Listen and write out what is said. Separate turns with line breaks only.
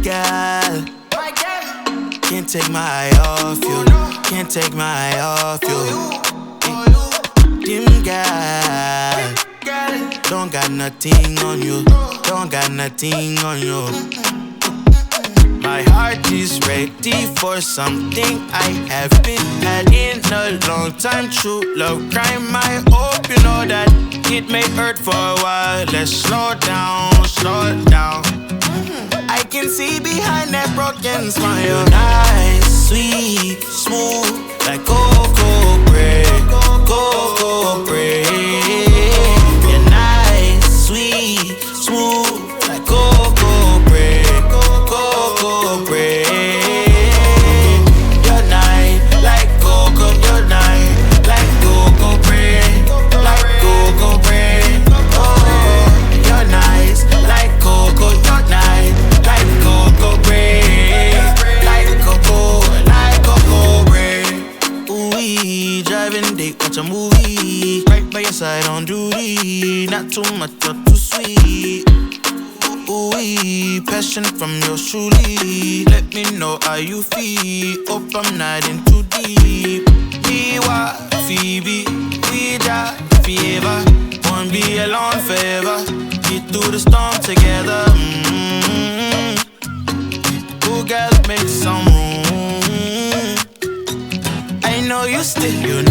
girl. Can't take my eye off you. Can't take my eye off you. Dim girl. Don't got nothing on you. Don't got nothing on you. My heart is ready for something I have been had in a long time. True love crime. I hope you know that it may hurt for a while. Let's slow down, slow down. I can see behind that broken smile. Nice, sweet, smooth, like cocoa bread, cocoa bread. You're nice, sweet, smooth, like cocoa bread, cocoa bread. You're nice, like cocoa. You're nice, like cocoa bread, like cocoa bread. Oh, you're nice, like cocoa. You're nice, like cocoa bread, like cocoa bread. Ooh, driving date, watch a movie. Right by your side on duty. Not too much or too sweet. Ooh, passion from yours truly. Let me know how you feel. Hope I'm not in too deep. Me, what, Phoebe, we die forever. Won't be alone forever. Get through the storm together. Ooh, girl, make some room. I know you still, you